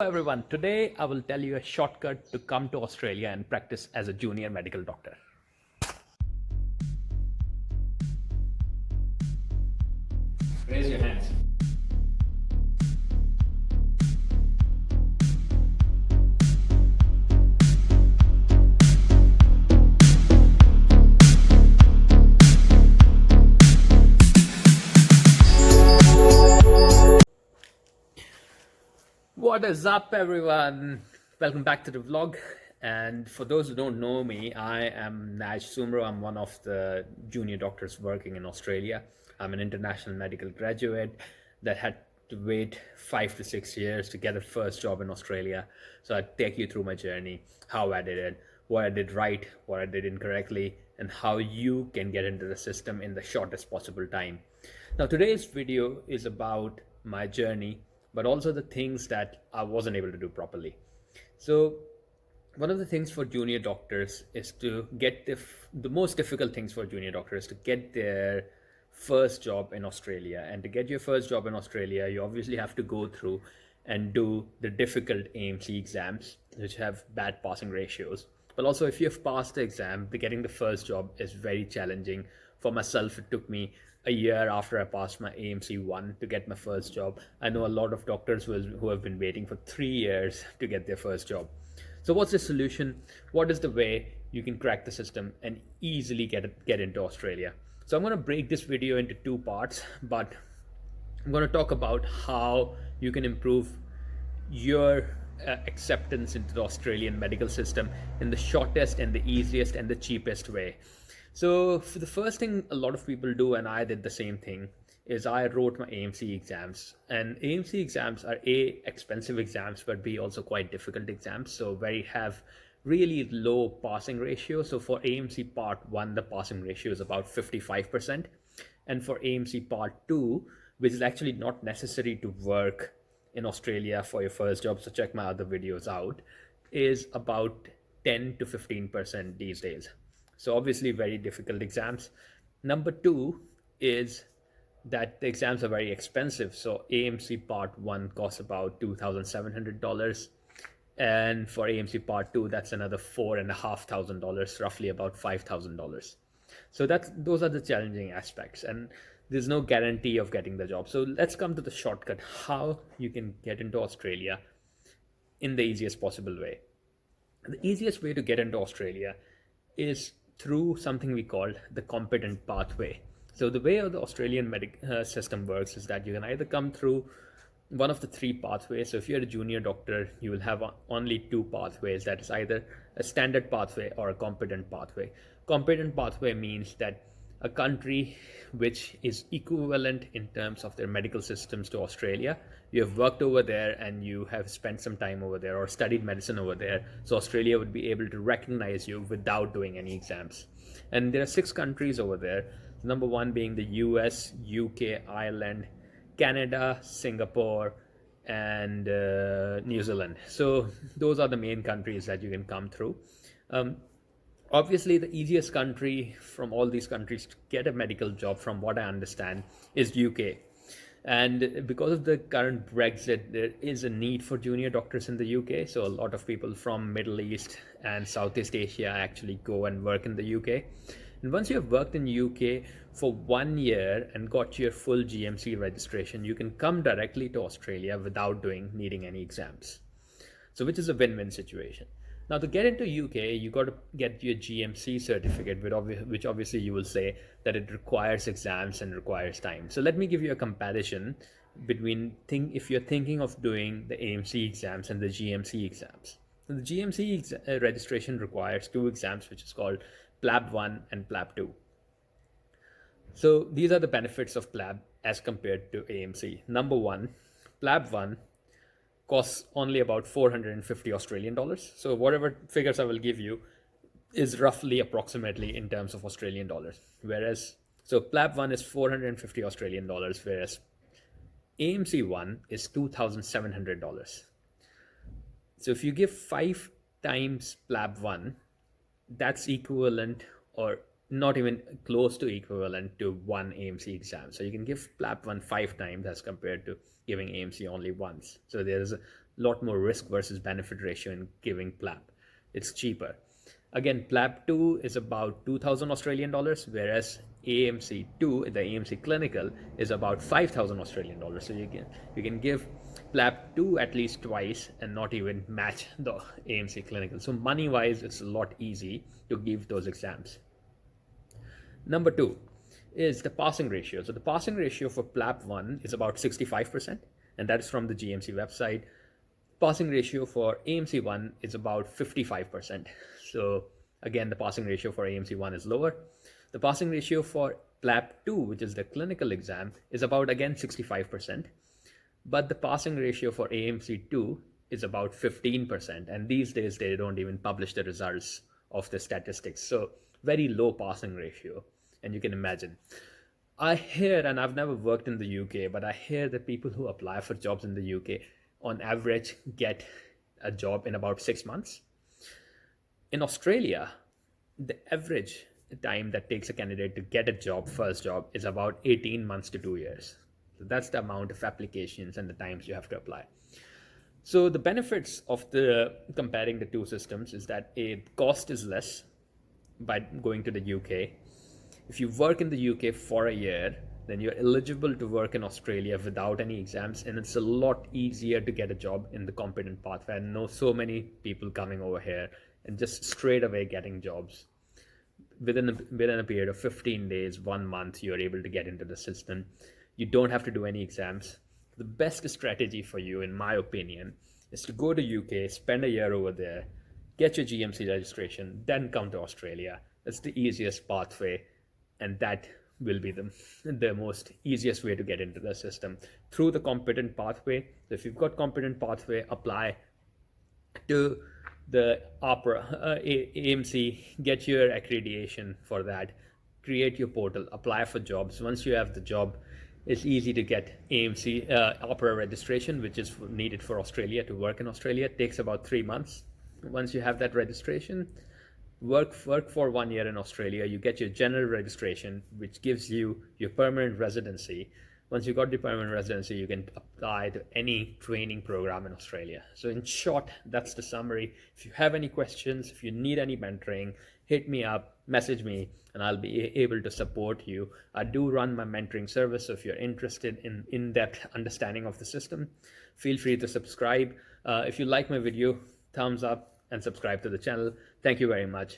Hello everyone, today I will tell you a shortcut to come to Australia and practice as a junior medical doctor. Raise your hands. What is up everyone? Welcome back to the vlog. And for those who don't know me, I am Naj Sumro. I'm one of the junior doctors working in Australia. I'm an international medical graduate that had to wait 5 to 6 years to get a first job in Australia. So I'll take you through my journey, how I did it, what I did right, what I did incorrectly, and how you can get into the system in the shortest possible time. Now, today's video is about my journey, but also the things that I wasn't able to do properly. So, one of the things for junior doctors is to get the most difficult things for junior doctors to get their first job in Australia. And to get your first job in Australia, you obviously have to go through and do the difficult AMC exams, which have bad passing ratios. But also, if you've passed the exam, getting the first job is very challenging. For myself, it took me a year after I passed my AMC 1 to get my first job. I know a lot of doctors who have been waiting for 3 years to get their first job. So what's the solution? What is the way you can crack the system and easily get into Australia? So I'm going to break this video into two parts, but I'm going to talk about how you can improve your acceptance into the Australian medical system in the shortest and the easiest and the cheapest way. So for the first thing a lot of people do, and I did the same thing, is I wrote my AMC exams. And AMC exams are A, expensive exams, but B, also quite difficult exams. So have really low passing ratio. So for AMC Part 1, the passing ratio is about 55%. And for AMC Part 2, which is actually not necessary to work in Australia for your first job, so check my other videos out, is about 10 to 15% these days. So obviously very difficult exams. Number two is that the exams are very expensive. So AMC Part 1 costs about $2,700. And for AMC Part 2, that's another $4,500, roughly about $5,000. So those are the challenging aspects. And there's no guarantee of getting the job. So let's come to the shortcut, how you can get into Australia in the easiest possible way. The easiest way to get into Australia is through something we call the competent pathway. So the way the Australian medical system works is that you can either come through one of the three pathways. So if you're a junior doctor, you will have only two pathways. That is either a standard pathway or a competent pathway. Competent pathway means that a country which is equivalent in terms of their medical systems to Australia. You have worked over there and you have spent some time over there or studied medicine over there. So Australia would be able to recognize you without doing any exams. And there are 6 countries over there. Number 1 being the US, UK, Ireland, Canada, Singapore, and New Zealand. So those are the main countries that you can come through. Obviously, the easiest country from all these countries to get a medical job, from what I understand, is UK. And because of the current Brexit, there is a need for junior doctors in the UK. So a lot of people from Middle East and Southeast Asia actually go and work in the UK. And once you have worked in UK for 1 year and got your full GMC registration, you can come directly to Australia without needing any exams. So which is a win-win situation. Now, to get into UK, you got to get your GMC certificate, which obviously you will say that it requires exams and requires time. So let me give you a comparison between if you're thinking of doing the AMC exams and the GMC exams. So the GMC registration requires 2 exams, which is called Plab 1 and Plab 2. So these are the benefits of Plab as compared to AMC. Number 1, Plab 1 costs only about 450 Australian dollars. So whatever figures I will give you is roughly approximately in terms of Australian dollars. So Plab 1 is 450 Australian dollars, whereas AMC 1 is $2,700. So if you give 5 times Plab 1, that's equivalent or not even close to equivalent to 1 AMC exam. So you can give Plab 1 5 times as compared to giving AMC only once. So there's lot more risk versus benefit ratio in giving Plab. It's cheaper. Again, Plab 2 is about 2,000 Australian dollars, whereas AMC 2, the AMC clinical, is about 5,000 Australian dollars. So you can give Plab 2 at least twice and not even match the AMC clinical. So money wise, it's a lot easy to give those exams. Number 2 is the passing ratio. So the passing ratio for Plab 1 is about 65%, and that is from the GMC website. Passing ratio for AMC 1 is about 55%. So again, the passing ratio for AMC 1 is lower. The passing ratio for Plab 2, which is the clinical exam, is about again 65%. But the passing ratio for AMC 2 is about 15%. And these days, they don't even publish the results of the statistics. So very low passing ratio. And you can imagine. I hear, and I've never worked in the UK, but I hear that people who apply for jobs in the UK on average get a job in about 6 months. In Australia, the average time that takes a candidate to get a job, first job, is about 18 months to 2 years. So that's the amount of applications and the times you have to apply. So the benefits of the comparing the two systems is that a cost is less by going to the UK. If you work in the UK for a year, then you're eligible to work in Australia without any exams, and it's a lot easier to get a job in the competent pathway. I know so many people coming over here and just straight away getting jobs. Within a period of 15 days, 1 month, you're able to get into the system. You don't have to do any exams. The best strategy for you, in my opinion, is to go to UK, spend a year over there, get your GMC registration, then come to Australia. That's the easiest pathway, and that will be the most easiest way to get into the system through the competent pathway. So if you've got competent pathway, apply to the AMC, get your accreditation for that, create your portal, apply for jobs. Once you have the job, it's easy to get AMC opera registration, which is needed for Australia to work in Australia. It takes about 3 months. Once you have that registration, work for 1 year in Australia, you get your general registration, which gives you your permanent residency. Once you got the permanent residency, you can apply to any training program in Australia. So in short, that's the summary. If you have any questions, if you need any mentoring, hit me up, message me, and I'll be able to support you. I do run my mentoring service, so if you're interested in in-depth understanding of the system, feel free to subscribe. If you like my video, thumbs up and subscribe to the channel. Thank you very much.